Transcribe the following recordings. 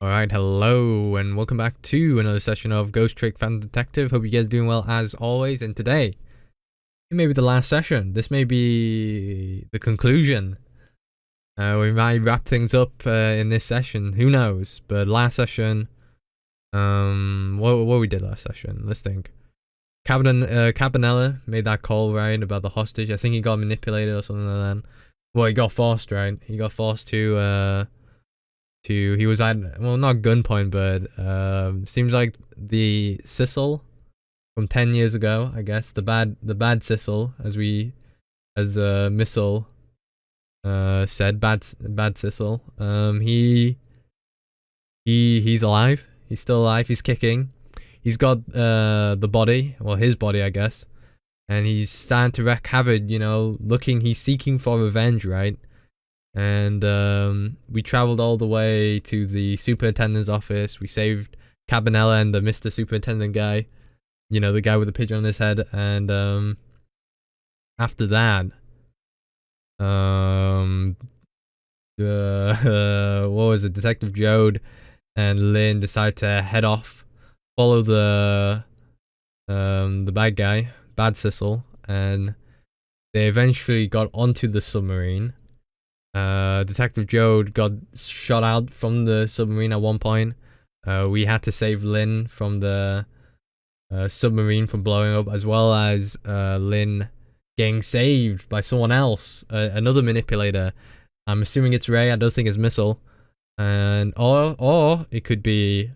Alright, hello, and welcome back to another session of Ghost Trick Phantom Detective. Hope you guys are doing well as always, and today, it may be the last session. This may be the conclusion. We might wrap things up in this session, who knows, but last session, what we did last session, let's think. Cabanella made that call, right, about the hostage. I think he got manipulated or something like that. Well, he got forced, right? He got forced to he was at, well, not gunpoint, but seems like the Sissel from 10 years ago, I guess, the bad Sissel, as Missile said, bad Sissel. He's alive. He's still alive. He's kicking. He's got the body, well, his body, I guess, and he's starting to wreak havoc. You know, he's seeking for revenge, right? And we traveled all the way to the superintendent's office. We saved Cabanella and the Mr. Superintendent guy, you know, the guy with the pigeon on his head. And after that, what was it? Detective Jode and Lynn decide to head off, follow the bad guy, Bad Sissel, and they eventually got onto the submarine. Detective Jode got shot out from the submarine at one point. We had to save Lynn from the submarine from blowing up, as well as Lynn getting saved by someone else, another manipulator. I'm assuming it's Ray. I don't think it's Missile, and or it could be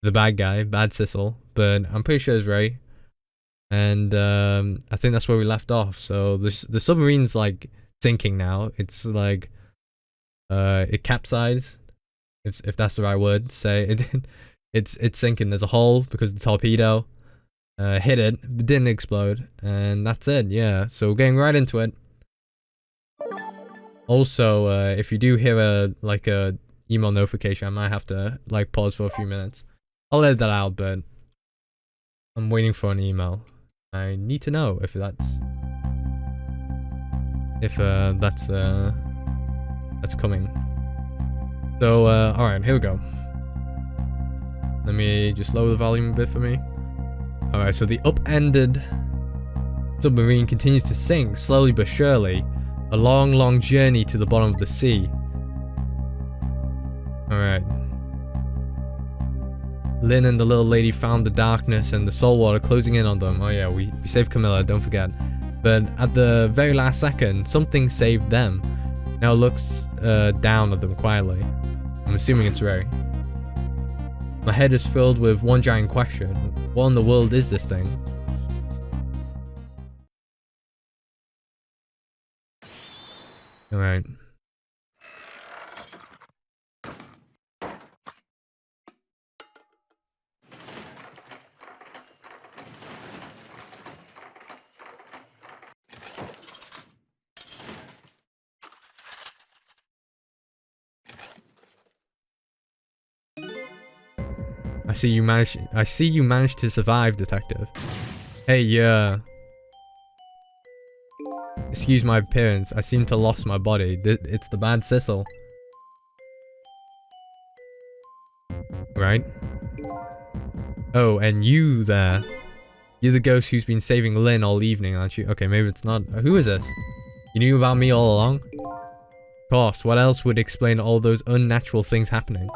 the bad guy, Bad Sissel, but I'm pretty sure it's Ray. And I think that's where we left off. So the submarine's like sinking now. It's like it capsized, if that's the right word to say. It's sinking. There's a hole because the torpedo hit it, but didn't explode, and that's it. Yeah, so we're getting right into it. Also, if you do hear a email notification, I might have to like pause for a few minutes. I'll edit that out, but I'm waiting for an email. I need to know if that's coming. So all right, here we go. Let me just lower the volume a bit for me. All right, so the upended submarine continues to sink slowly but surely, a long journey to the bottom of the sea. All right. Lynn and the little lady found the darkness and the salt water closing in on them. Oh yeah, we saved Camilla, don't forget. But at the very last second, something saved them. Now looks down at them quietly. I'm assuming it's Ray. My head is filled with one giant question. What in the world is this thing? Alright. I see you managed to survive, detective. Hey, excuse my appearance. I seem to lost my body. It's the bad Sissel. Right? Oh, and you there. You're the ghost who's been saving Lynn all evening, aren't you? Okay, maybe it's not. Who is this? You knew about me all along? Of course, what else would explain all those unnatural things happening?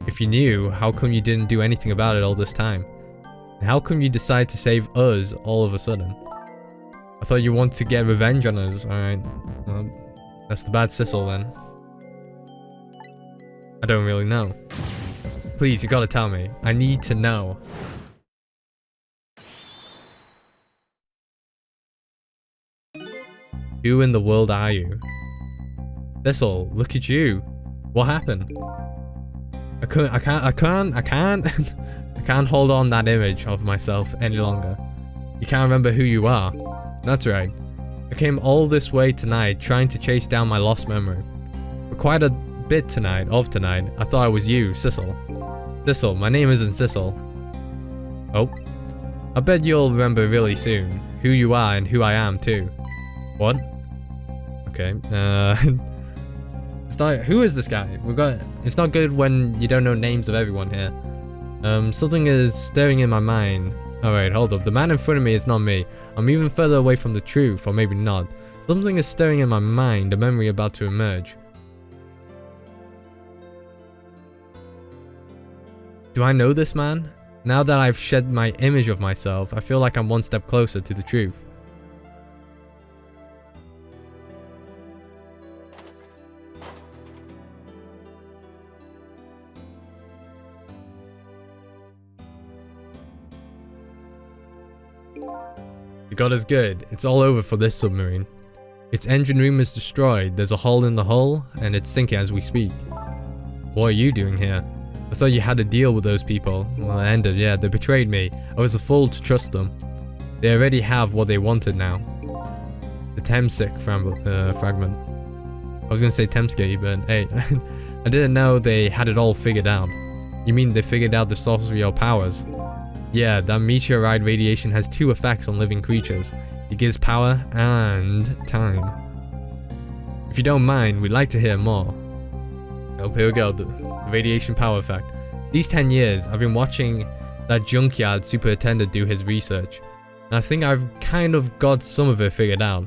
If you knew, how come you didn't do anything about it all this time? And how come you decide to save us all of a sudden? I thought you wanted to get revenge on us. Alright, well, that's the bad Sissel then. I don't really know. Please, you gotta tell me. I need to know. Who in the world are you? Sissel, look at you. What happened? I can't hold on that image of myself any longer. You can't remember who you are. That's right. I came all this way tonight trying to chase down my lost memory. For quite a bit tonight, I thought it was you, Sissel. Sissel, my name isn't Sissel. Oh. I bet you'll remember really soon who you are and who I am too. What? Okay, Who is this guy? It's not good when you don't know names of everyone here. Something is staring in my mind. Alright, hold up. The man in front of me is not me. I'm even further away from the truth, or maybe not. Something is stirring in my mind, a memory about to emerge. Do I know this man? Now that I've shed my image of myself, I feel like I'm one step closer to the truth. The god is good. It's all over for this submarine. Its engine room is destroyed. There's a hole in the hull, and it's sinking as we speak. What are you doing here? I thought you had a deal with those people. Well, it ended, yeah. They betrayed me. I was a fool to trust them. They already have what they wanted now. The Temsic fragment. I was gonna say Temsky, but hey. I didn't know they had it all figured out. You mean they figured out the source of your powers? Yeah, that meteorite radiation has two effects on living creatures. It gives power and time. If you don't mind, we'd like to hear more. Oh, here we go, the radiation power effect. These 10 years, I've been watching that junkyard superintendent do his research. And I think I've kind of got some of it figured out.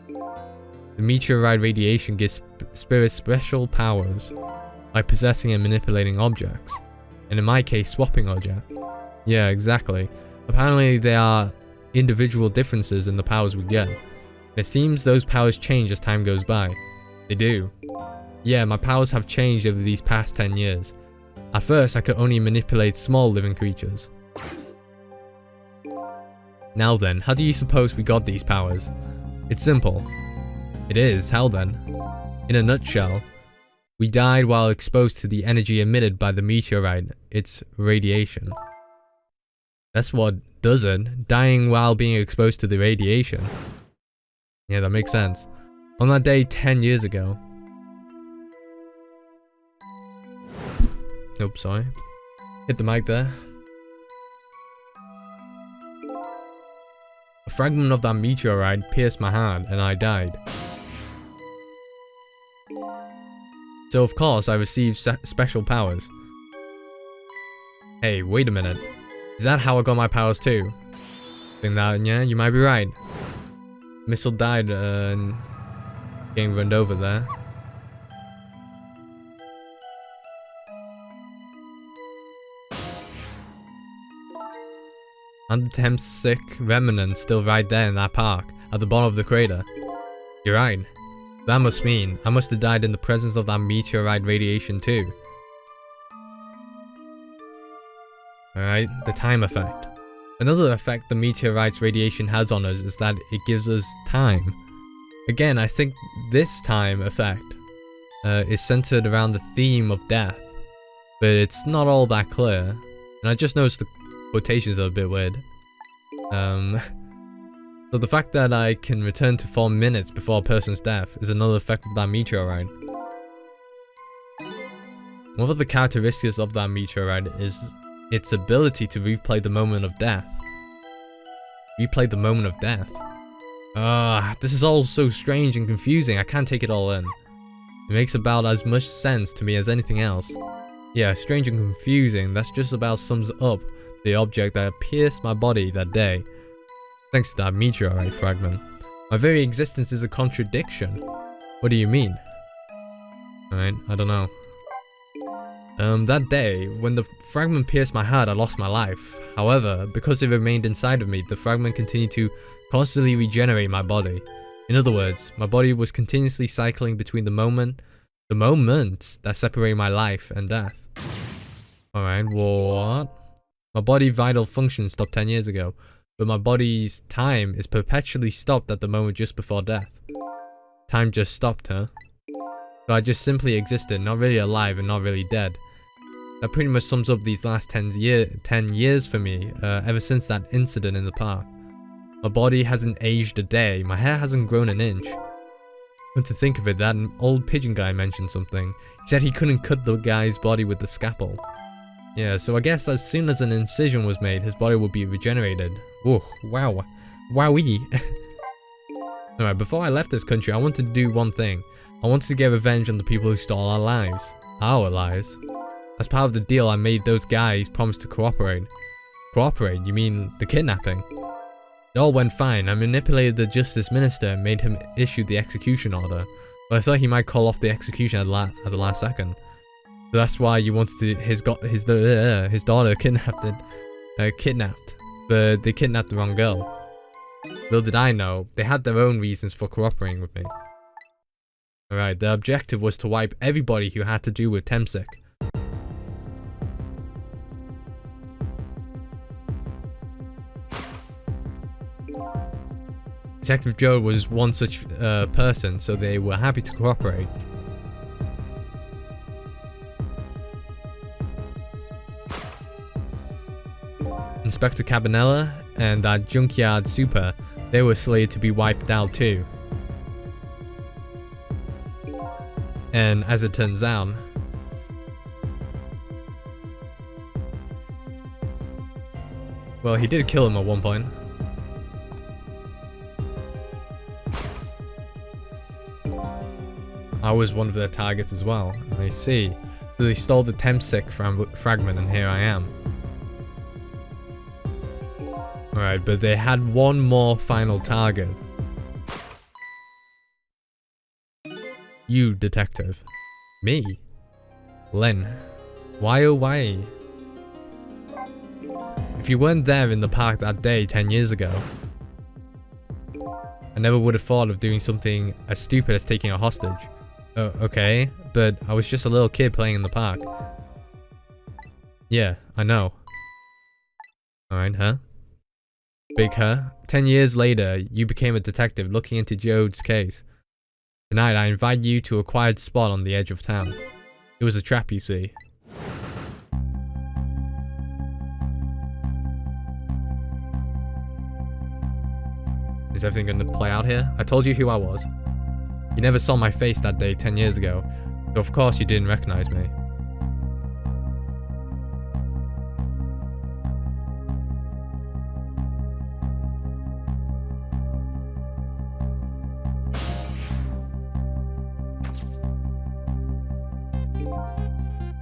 The meteorite radiation gives spirits special powers, like possessing and manipulating objects. And in my case, swapping objects. Yeah, exactly. Apparently there are individual differences in the powers we get. It seems those powers change as time goes by. They do. Yeah, my powers have changed over these past 10 years. At first, I could only manipulate small living creatures. Now then, how do you suppose we got these powers? It's simple. It is, how then? In a nutshell, we died while exposed to the energy emitted by the meteorite, its radiation. That's what does it, dying while being exposed to the radiation. Yeah, that makes sense. On that day 10 years ago. Nope, sorry. Hit the mic there. A fragment of that meteorite pierced my hand and I died. So of course I received special powers. Hey, wait a minute. Is that how I got my powers too? Think that, yeah, you might be right. Missile died and getting run over there. And the Temsic remnant still right there in that park, at the bottom of the crater. You're right. That must mean I must have died in the presence of that meteorite radiation too. Alright, the time effect. Another effect the meteorite's radiation has on us is that it gives us time. Again, I think this time effect is centered around the theme of death, but it's not all that clear. And I just noticed the quotations are a bit weird. So the fact that I can return to 4 minutes before a person's death is another effect of that meteorite. One of the characteristics of that meteorite is its ability to replay the moment of death. Replay the moment of death. This is all so strange and confusing, I can't take it all in. It makes about as much sense to me as anything else. Yeah, strange and confusing, that just about sums up the object that pierced my body that day. Thanks to that meteorite fragment. My very existence is a contradiction. What do you mean? Alright, I don't know. That day, when the fragment pierced my heart, I lost my life. However, because it remained inside of me, the fragment continued to constantly regenerate my body. In other words, my body was continuously cycling between the moments that separate my life and death. Alright, what? My body vital function stopped 10 years ago, but my body's time is perpetually stopped at the moment just before death. Time just stopped, huh? So I just simply existed, not really alive and not really dead. That pretty much sums up these last 10 years for me, ever since that incident in the park. My body hasn't aged a day, my hair hasn't grown an inch. But to think of it, that old pigeon guy mentioned something. He said he couldn't cut the guy's body with the scalpel. Yeah, so I guess as soon as an incision was made, his body would be regenerated. Whoa, wow. Wowee. Alright, before I left this country, I wanted to do one thing. I wanted to get revenge on the people who stole our lives. Our lives. As part of the deal, I made those guys promise to cooperate. Cooperate? You mean the kidnapping? It all went fine. I manipulated the justice minister and made him issue the execution order. But I thought he might call off the execution at the last second. So that's why you wanted to his daughter kidnapped. But they kidnapped the wrong girl. Little did I know, they had their own reasons for cooperating with me. Alright, the objective was to wipe everybody who had to do with Temsic. Detective Joe was one such person, so they were happy to cooperate. Inspector Cabanella and that junkyard super, they were slated to be wiped out too. And as it turns out, well, he did kill him at one point. I was one of their targets as well. I see. So they stole the Temsic fragment and here I am. Alright, but they had one more final target. You, detective. Me? Len. Why oh why? If you weren't there in the park that day 10 years ago, I never would have thought of doing something as stupid as taking a hostage. Oh, okay, but I was just a little kid playing in the park. Yeah, I know. Alright, huh? Big huh? 10 years later, you became a detective looking into Jode's case. Tonight, I invite you to a quiet spot on the edge of town. It was a trap, you see. Is everything going to play out here? I told you who I was. You never saw my face that day 10 years ago, so of course you didn't recognize me.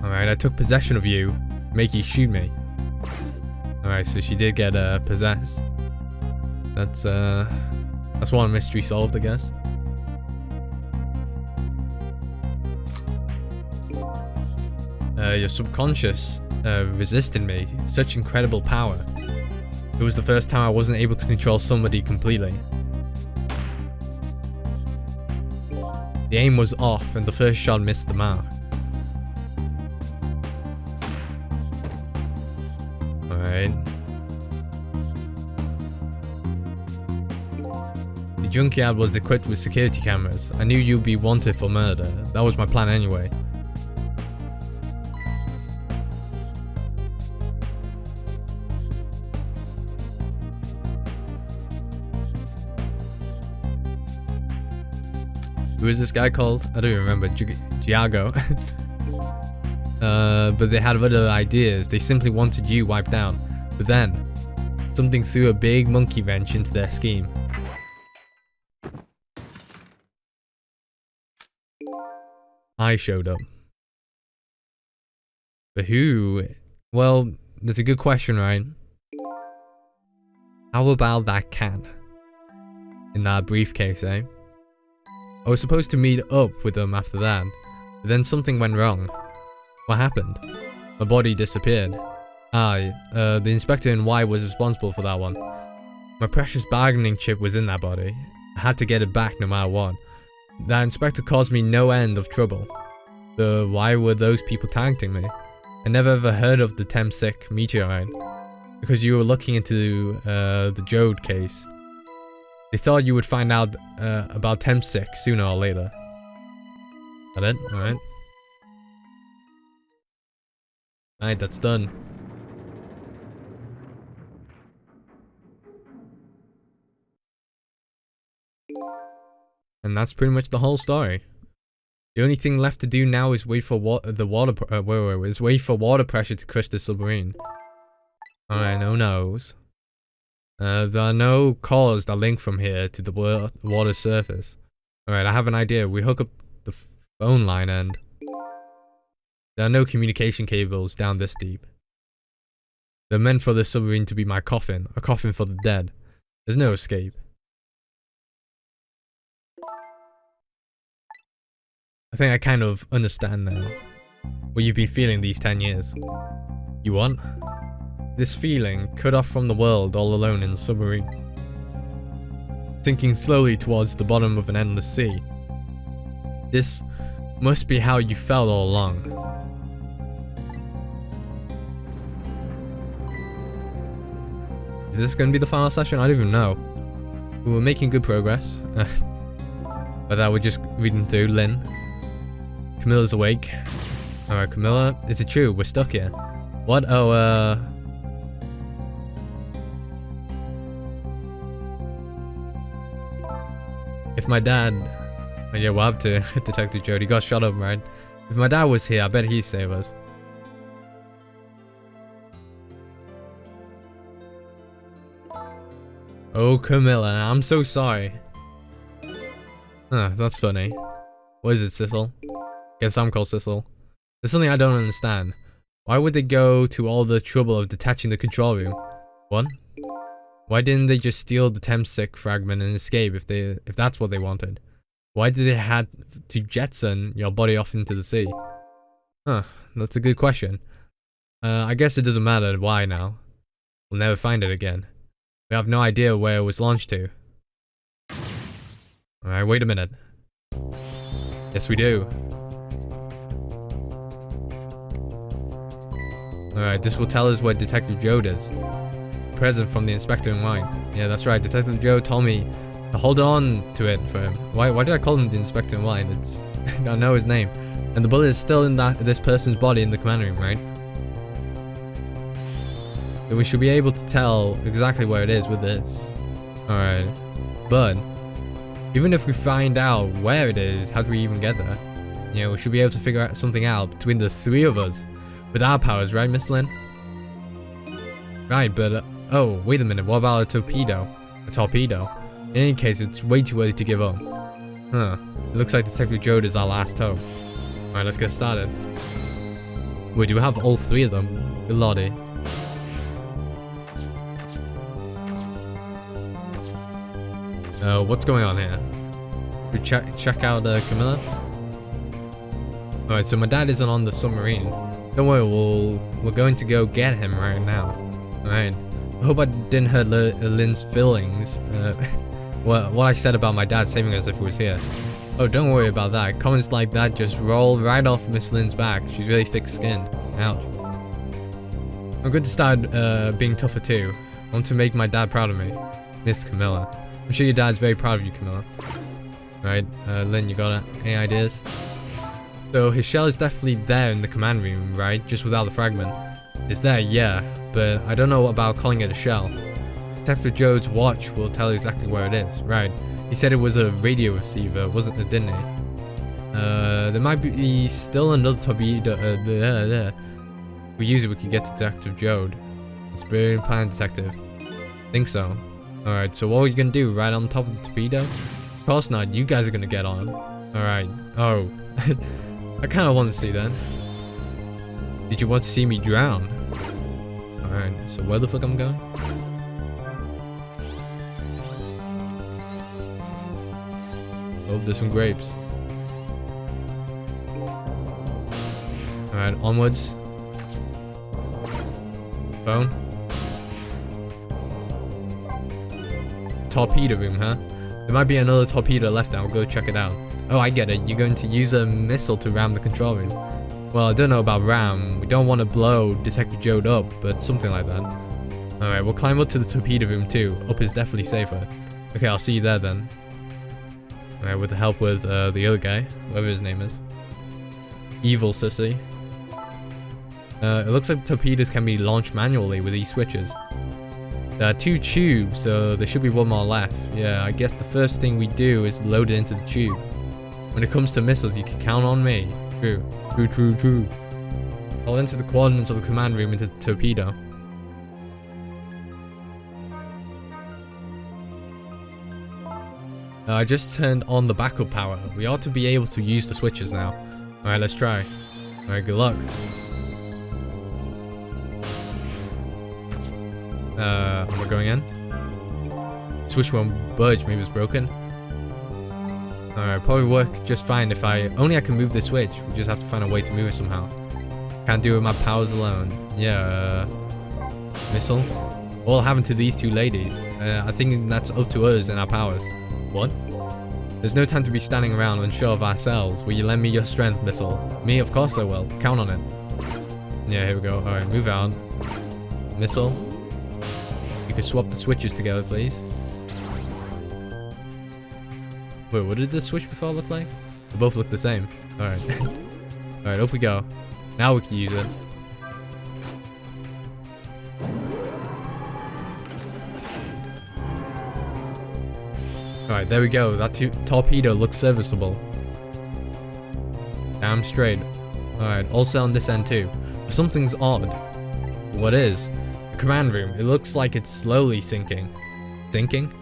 Alright, I took possession of you to make you shoot me. Alright, so she did get possessed. That's one mystery solved, I guess. Your subconscious resisted me. Such incredible power. It was the first time I wasn't able to control somebody completely. The aim was off and the first shot missed the mark. Alright. The junkyard was equipped with security cameras. I knew you'd be wanted for murder. That was my plan anyway. Who is this guy called? I don't even remember. Giago. But they had other ideas. They simply wanted you wiped out. But then, something threw a big monkey wrench into their scheme. I showed up. But who? Well, that's a good question, right? How about that cat? In that briefcase, eh? I was supposed to meet up with them after that, but then something went wrong. What happened? My body disappeared. The inspector in white was responsible for that one. My precious bargaining chip was in that body. I had to get it back no matter what. That inspector caused me no end of trouble. So why were those people targeting me? I never ever heard of the Temsic meteorite. Because you were looking into the Jode case. They thought you would find out about Temsic sooner or later. That it? Alright. Alright, that's done. And that's pretty much the whole story. The only thing left to do now is wait for water pressure to crush the submarine. Alright, no knows. There are no cores that link from here to the water's surface. Alright, I have an idea. We hook up the phone line and... There are no communication cables down this deep. They're meant for the submarine to be my coffin. A coffin for the dead. There's no escape. I think I kind of understand now what you've been feeling these 10 years. You want? This feeling, cut off from the world all alone in the submarine. Sinking slowly towards the bottom of an endless sea. This must be how you felt all along. Is this going to be the final session? I don't even know. We were making good progress. But that we're just reading through. Lynn. Camilla's awake. Alright, Camilla. Is it true? We're stuck here. What? Oh, if my dad... Oh, yeah, we'll have to. Detective Jody got shot up, right? If my dad was here, I bet he'd save us. Oh, Camilla, I'm so sorry. Huh, that's funny. What is it, Sissel? Guess I'm called Sissel. There's something I don't understand. Why would they go to all the trouble of detaching the control room? What? Why didn't they just steal the Temsec fragment and escape if that's what they wanted? Why did they have to jetson your body off into the sea? Huh, that's a good question. I guess it doesn't matter why now. We'll never find it again. We have no idea where it was launched to. Alright, wait a minute. Yes, we do. Alright, this will tell us where Detective Jode is. Present from the inspector in white. Yeah, that's right. Detective Joe told me to hold on to it for him. Why did I call him the inspector in white? It's I know his name. And the bullet is still in this person's body in the command room, right? So we should be able to tell exactly where it is with this. Alright. But even if we find out where it is, how do we even get there? You know, we should be able to figure out something out between the three of us. With our powers, right, Miss Lynn? Right, but oh, wait a minute, what about a torpedo? A torpedo? In any case, it's way too early to give up. Huh, it looks like Detective Jode is our last hope. Alright, let's get started. Wait, do we have all three of them? Good lordy. What's going on here? We check out Camilla? Alright, so my dad isn't on the submarine. Don't worry, we're going to go get him right now. Alright. I hope I didn't hurt Lynn's feelings. What I said about my dad saving us if he was here. Oh, don't worry about that. Comments like that just roll right off Miss Lynn's back. She's really thick-skinned. Ouch. I'm going to start being tougher too. I want to make my dad proud of me. Miss Camilla. I'm sure your dad's very proud of you, Camilla. Right, Lynn, you got any ideas? So his shell is definitely there in the command room, right? Just without the fragment. It's there, yeah, but I don't know about calling it a shell. Detective Jode's watch will tell exactly where it is, right? He said it was a radio receiver, wasn't it, didn't he? There might be still another torpedo there. If we use it, we could get to Detective Jode. It's brilliant plan, Detective. Think so. Alright, so what are you gonna do? Right on top of the torpedo? Of course not, you guys are gonna get on. Alright, oh. I kinda want to see that. Did you want to see me drown? Alright, so where the fuck I'm going? Oh, there's some grapes. Alright, onwards. Phone. Torpedo room, huh? There might be another torpedo left now. I'll go check it out. Oh, I get it. You're going to use a missile to ram the control room. Well, I don't know about ram. We don't want to blow Detective Jode up, but something like that. Alright, we'll climb up to the torpedo room too. Up is definitely safer. Okay, I'll see you there then. Alright, with the help with the other guy, whatever his name is. Evil Sissy. It looks like torpedoes can be launched manually with these switches. There are 2 tubes, so there should be 1 more left. Yeah, I guess the first thing we do is load it into the tube. When it comes to missiles, you can count on me. True. True, true, true. I'll enter the coordinates of the command room into the torpedo. I just turned on the backup power. We ought to be able to use the switches now. Alright, let's try. Alright, good luck. Am I going in? Switch won't budge, maybe it's broken. Alright, probably work just fine if I can move this switch. We just have to find a way to move it somehow. Can't do it with my powers alone. Yeah, missile. What will happen to these two ladies? I think that's up to us and our powers. What? There's no time to be standing around unsure of ourselves. Will you lend me your strength, missile? Me, of course I will. Count on it. Yeah, here we go. Alright, move out. Missile. You could swap the switches together, please. Wait, what did the switch before look like? They both look the same. Alright. Alright, up we go. Now we can use it. Alright, there we go. That torpedo looks serviceable. Damn straight. Alright, also on this end too. But something's odd. What is? The command room. It looks like it's slowly sinking. Sinking?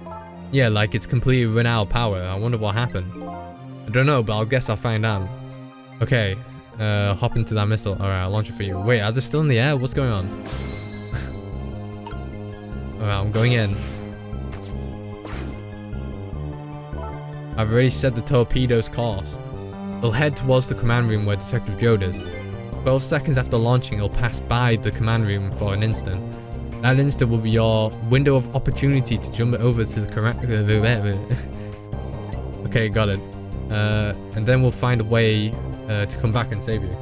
Yeah, like it's completely run out of power. I wonder what happened. I don't know, but I'll guess I'll find out. Okay, hop into that missile. Alright, I'll launch it for you. Wait, are they still in the air? What's going on? Alright, I'm going in. I've already set the torpedo's course. It'll head towards the command room where Detective Jode is. 12 seconds after launching, it'll pass by the command room for an instant. That instant will be your window of opportunity to jump over to the command. Okay, got it. And then we'll find a way to come back and save you.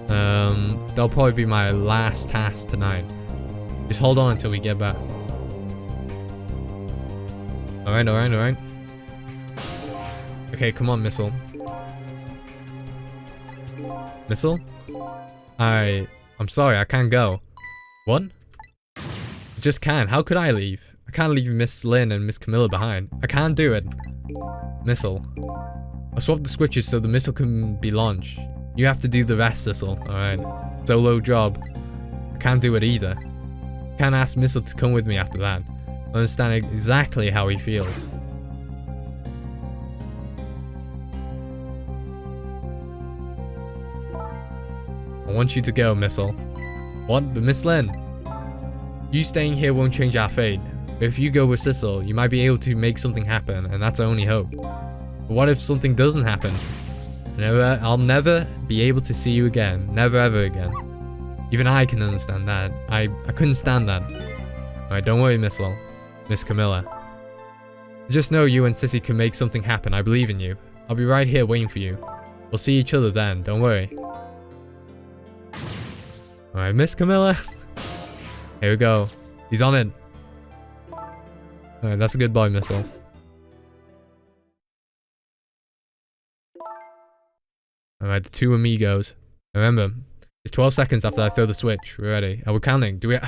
That'll probably be my last task tonight. Just hold on until we get back. Alright. Okay, come on, missile. Missile? I'm sorry, I can't go. What? I just can't. How could I leave? I can't leave Miss Lynn and Miss Camilla behind. I can't do it. Missile. I'll swap the switches so the missile can be launched. You have to do the rest, Sissel. Alright. Solo job. I can't do it either. Can't ask Missile to come with me after that. I understand exactly how he feels. I want you to go, Missile. What? But Miss Lynn? You staying here won't change our fate. But if you go with Sissel, you might be able to make something happen, and that's our only hope. But what if something doesn't happen? I'll never be able to see you again. Never ever again. Even I can understand that. I couldn't stand that. Alright, don't worry, Missile. Miss Camilla. Just know you and Sissy can make something happen. I believe in you. I'll be right here waiting for you. We'll see each other then. Don't worry. Alright, Miss Camilla. Here we go. He's on it. Alright, that's a good boy, Missile. Alright, the two amigos. Remember, it's 12 seconds after I throw the switch. We're ready. Are we counting? Do we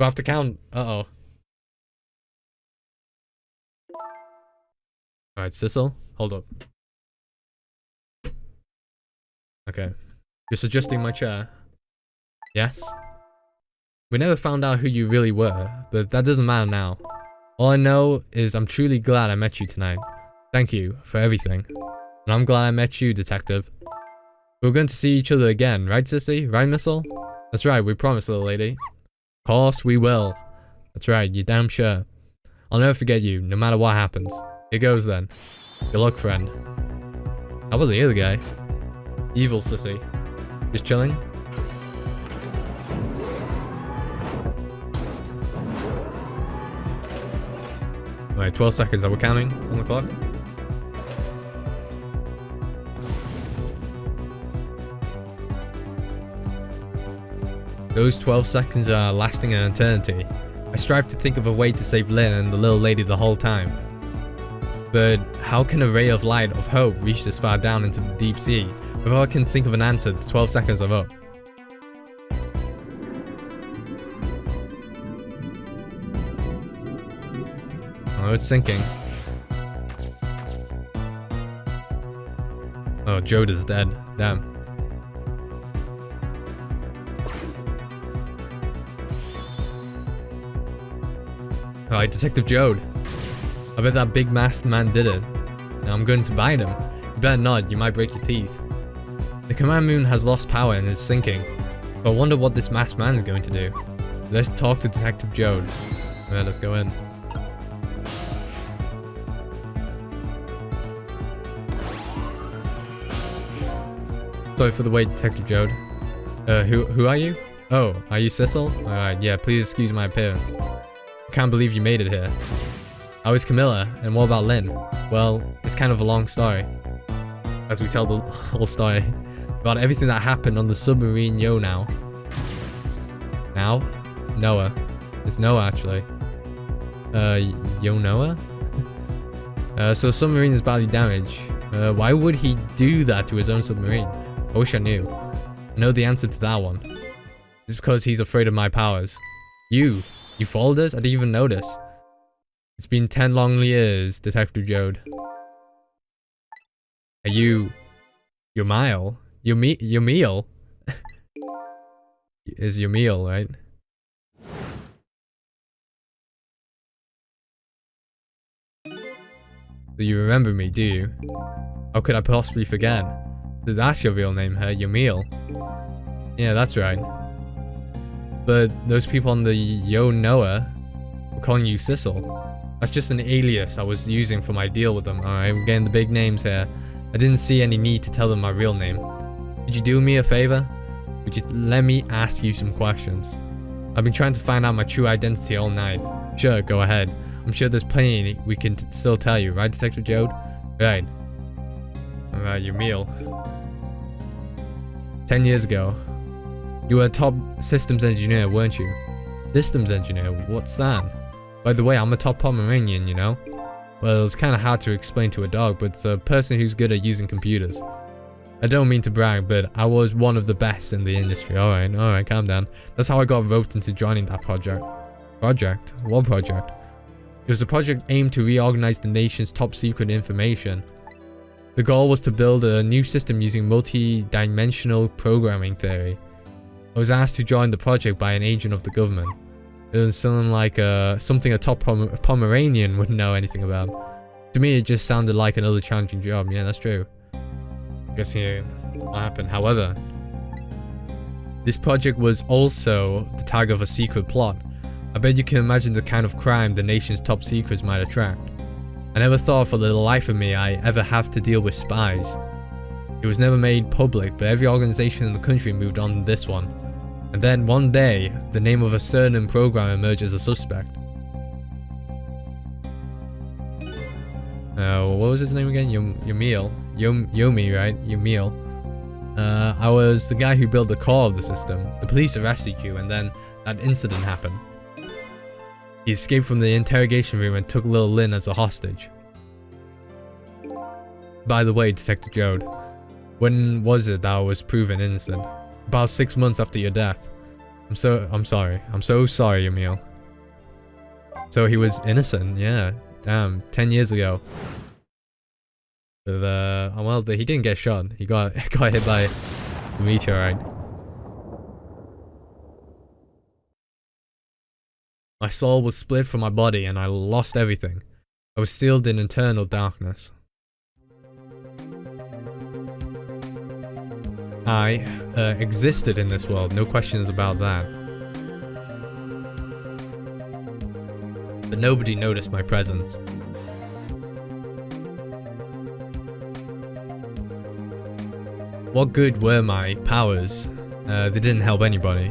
have to count? Uh-oh. Alright, Sissel, hold up. Okay. Just adjusting my chair. Yes? We never found out who you really were, but that doesn't matter now. All I know is I'm truly glad I met you tonight. Thank you for everything. And I'm glad I met you, Detective. We're going to see each other again, right, Sissy? Right, Missile? That's right, we promised, little lady. Of course we will. That's right, you're damn sure. I'll never forget you, no matter what happens. Here goes then. Good luck, friend. How about the other guy? Evil Sissy. Just chilling? Alright, 12 seconds. Are we counting on the clock? Those 12 seconds are lasting an eternity. I strive to think of a way to save Lynn and the little lady the whole time. But how can a ray of light of hope reach this far down into the deep sea before I can think of an answer to 12 seconds of up? Oh, it's sinking. Oh, Jode is dead. Damn. Alright, Detective Jode. I bet that big masked man did it. Now I'm going to bite him. You better not, you might break your teeth. The command moon has lost power and is sinking. But I wonder what this masked man is going to do. Let's talk to Detective Jode. Alright, let's go in. Sorry for the wait, Detective Jode. Who are you? Oh, are you Cecil? Alright, yeah, please excuse my appearance. I can't believe you made it here. How is Camilla? And what about Lynn? Well, it's kind of a long story. As we tell the whole story. About everything that happened on the submarine Now? Noah. It's Noah, actually. Noah? So the submarine is badly damaged. Why would he do that to his own submarine? I wish I knew. I know the answer to that one. It's because he's afraid of my powers. You followed us? I didn't even notice. It's been 10 long years, Detective Jode. Are your meal? Is your meal, right? Do you remember me, do you? How could I possibly forget? That's your real name, huh? Yamil. Yeah, that's right. But those people on the Noah were calling you Cecil. That's just an alias I was using for my deal with them. Alright, we're getting the big names here. I didn't see any need to tell them my real name. Could you do me a favor? Would you let me ask you some questions? I've been trying to find out my true identity all night. Sure, go ahead. I'm sure there's plenty we can still tell you, right, Detective Jode? Right. Alright, your meal. 10 years ago, you were a top systems engineer, weren't you? Systems engineer? What's that? By the way, I'm a top Pomeranian, you know? Well, it's kind of hard to explain to a dog, but it's a person who's good at using computers. I don't mean to brag, but I was one of the best in the industry. Alright, calm down. That's how I got roped into joining that project. Project? What project? It was a project aimed to reorganize the nation's top secret information. The goal was to build a new system using multi-dimensional programming theory. I was asked to join the project by an agent of the government. It was something like something a top Pomeranian wouldn't know anything about. To me, it just sounded like another challenging job. Yeah, that's true. Guessing what happened. However, this project was also the tag of a secret plot. I bet you can imagine the kind of crime the nation's top secrets might attract. I never thought for the life of me I ever have to deal with spies. It was never made public, but every organization in the country moved on to this one. And then one day, the name of a certain programmer emerged as a suspect. What was his name again? Yamil. Yomi, right? Yamil. I was the guy who built the core of the system. The police arrested you, and then that incident happened. He escaped from the interrogation room and took little Lynn as a hostage. By the way, Detective Jode, when was it that I was proven innocent? About 6 months after your death. I'm sorry. I'm so sorry, Emil. So he was innocent, yeah. Damn, 10 years ago. But, well, he didn't get shot. He got hit by a meteorite. My soul was split from my body and I lost everything. I was sealed in eternal darkness. I existed in this world, no questions about that. But nobody noticed my presence. What good were my powers? They didn't help anybody.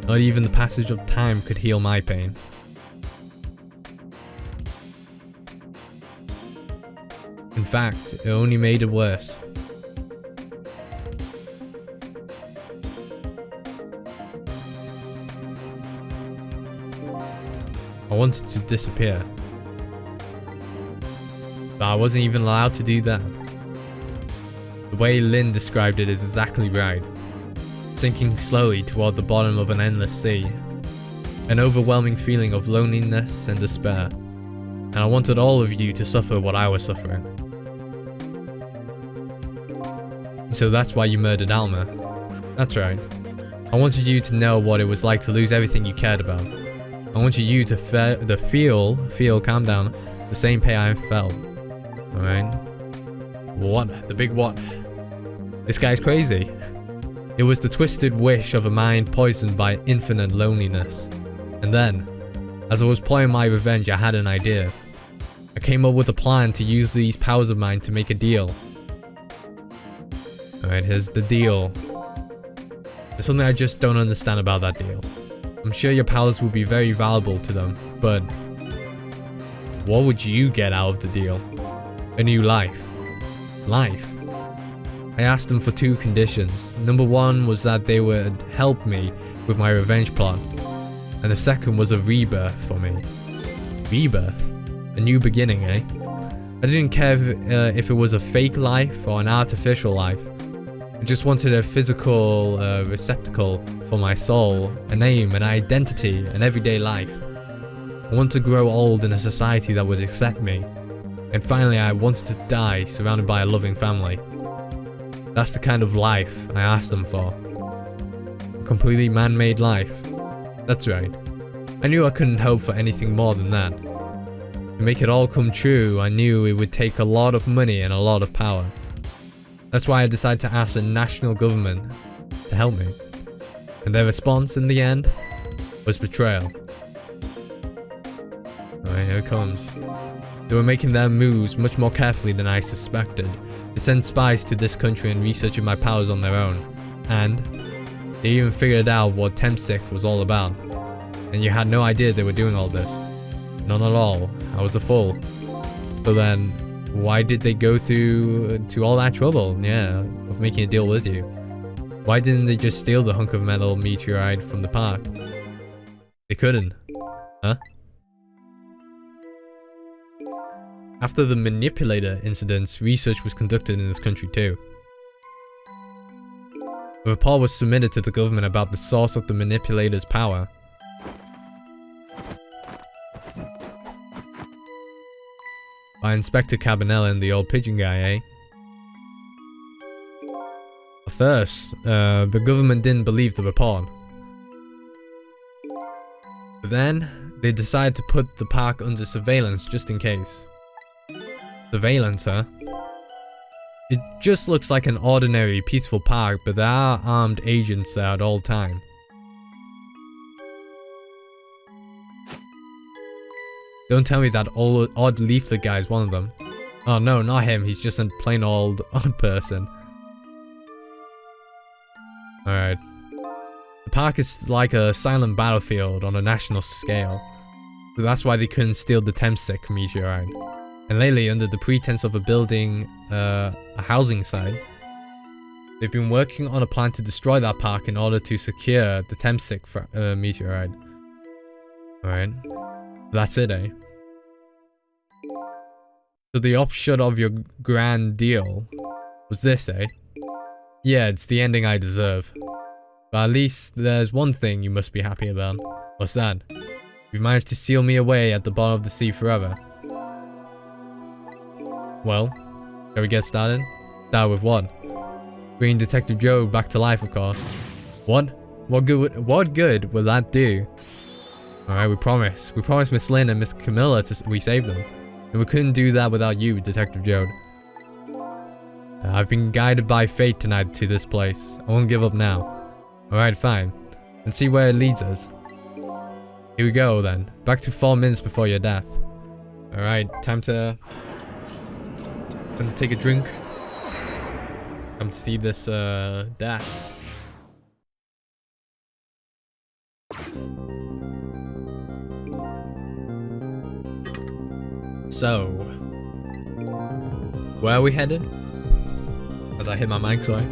Not even the passage of time could heal my pain. In fact, it only made it worse. I wanted to disappear. But I wasn't even allowed to do that. The way Lynn described it is exactly right. Sinking slowly toward the bottom of an endless sea. An overwhelming feeling of loneliness and despair. And I wanted all of you to suffer what I was suffering. So that's why you murdered Alma. That's right. I wanted you to know what it was like to lose everything you cared about. I I want you to feel, calm down, the same pain I felt. Alright? What? The big what? This guy's crazy. It was the twisted wish of a mind poisoned by infinite loneliness. And then, as I was plotting my revenge, I had an idea. I came up with a plan to use these powers of mine to make a deal. Alright, here's the deal. There's something I just don't understand about that deal. I'm sure your powers will be very valuable to them, but what would you get out of the deal? A new life. Life. I asked them for 2 conditions. Number 1 was that they would help me with my revenge plot, and the second was a rebirth for me. Rebirth? A new beginning, eh? I didn't care if it was a fake life or an artificial life. I just wanted a physical receptacle for my soul, a name, an identity, an everyday life. I wanted to grow old in a society that would accept me. And finally, I wanted to die surrounded by a loving family. That's the kind of life I asked them for. A completely man-made life. That's right. I knew I couldn't hope for anything more than that. To make it all come true, I knew it would take a lot of money and a lot of power. That's why I decided to ask the national government to help me. And their response in the end was betrayal. Alright, here it comes. They were making their moves much more carefully than I suspected. They sent spies to this country and researching my powers on their own. And they even figured out what Temstick was all about. And you had no idea they were doing all this. None at all. I was a fool. So then, why did they go through to all that trouble, of making a deal with you? Why didn't they just steal the hunk of metal meteorite from the park? They couldn't. Huh? After the manipulator incidents, research was conducted in this country too. A report was submitted to the government about the source of the manipulator's power. By Inspector Cabanella and the old pigeon guy, eh? At first, the government didn't believe the report. But then, they decided to put the park under surveillance just in case. Surveillance, huh? It just looks like an ordinary, peaceful park, but there are armed agents there at all times. Don't tell me that odd leaflet guy is one of them. Oh no, not him, he's just a plain old odd person. Alright. The park is like a silent battlefield on a national scale. So that's why they couldn't steal the Temstick meteorite. And lately, under the pretense of building a housing site, they've been working on a plan to destroy that park in order to secure the Temstick meteorite. Alright. That's it, eh? So the offshoot of your grand deal was this, eh? Yeah, it's the ending I deserve. But at least there's one thing you must be happy about. What's that? You've managed to seal me away at the bottom of the sea forever. Well, shall we get started? Start with what? Bringing Detective Joe back to life, of course. What? What good will that do? Alright, we promise. We promised Miss Lynn and Miss Camilla we saved them. And we couldn't do that without you, Detective Jode. I've been guided by fate tonight to this place. I won't give up now. Alright, fine. Let's see where it leads us. Here we go then. Back to 4 minutes before your death. Alright, time to take a drink. Come to see this death. So, where are we headed? As I hit my mic, sorry.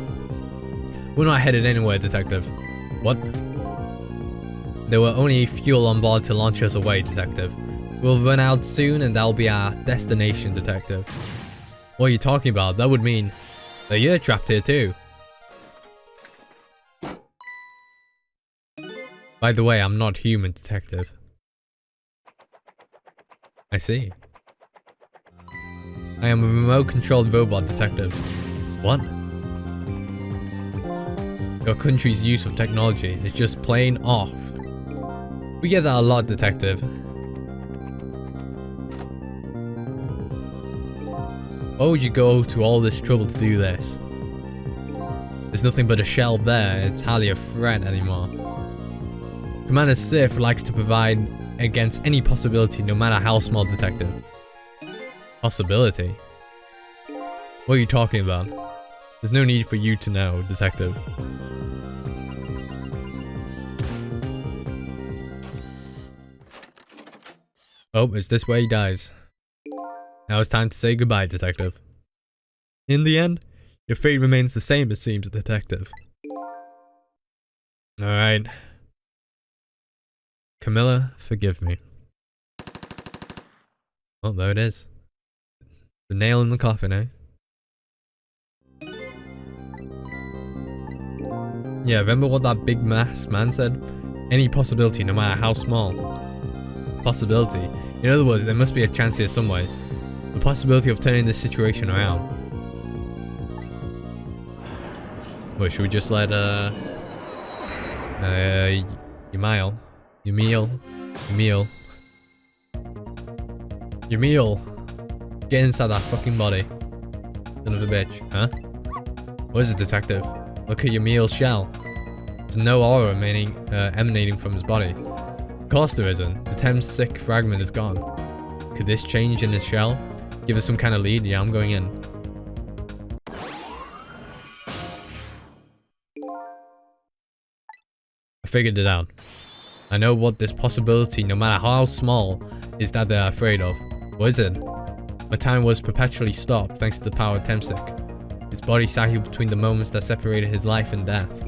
We're not headed anywhere, Detective. What? There were only fuel on board to launch us away, Detective. We'll run out soon and that'll be our destination, Detective. What are you talking about? That would mean that you're trapped here too. By the way, I'm not human, Detective. I see. I am a remote-controlled robot, Detective. What? Your country's use of technology is just plain off. What are We get that a lot, detective. Why would you go to all this trouble to do this? There's nothing but a shell there. It's hardly a threat anymore. Commander Sif likes to provide against any possibility, no matter how small, detective. Possibility? What are you talking about? There's no need for you to know, detective. Oh, it's this way he dies. Now it's time to say goodbye, detective. In the end, your fate remains the same, it seems, detective. Alright. Camilla, forgive me. Oh, there it is. The nail in the coffin, eh? Yeah, remember what that big masked man said? Any possibility, no matter how small. Possibility. In other words, there must be a chance here somewhere. The possibility of turning this situation around. Well, should we just let, Yamil. Get inside that fucking body. Son of a bitch, huh? What is it, detective? Look at Yamil's shell. There's no aura emanating from his body. Of course there isn't. The Temsic fragment is gone. Could this change in his shell? Give us some kind of lead? Yeah, I'm going in. I figured it out. I know what this possibility, no matter how small, is that they're afraid of. What is it? My time was perpetually stopped thanks to the power of Temsic. His body sat here between the moments that separated his life and death.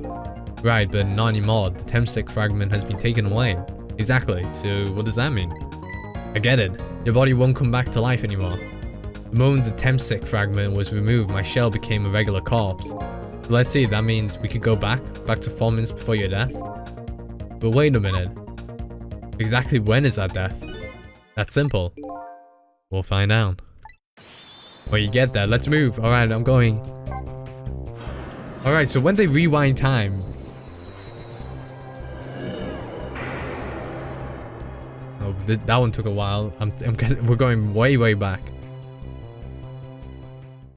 Right, but not anymore. The Temsic fragment has been taken away. Exactly, so what does that mean? I get it. Your body won't come back to life anymore. The moment the Temsic fragment was removed, my shell became a regular corpse. So let's see, that means we could go back to 4 minutes before your death? But wait a minute. Exactly when is that death? That's simple. We'll find out. Well, you get that. Let's move. Alright, I'm going. Alright, so when they rewind time... Oh, that one took a while. We're going way, way back.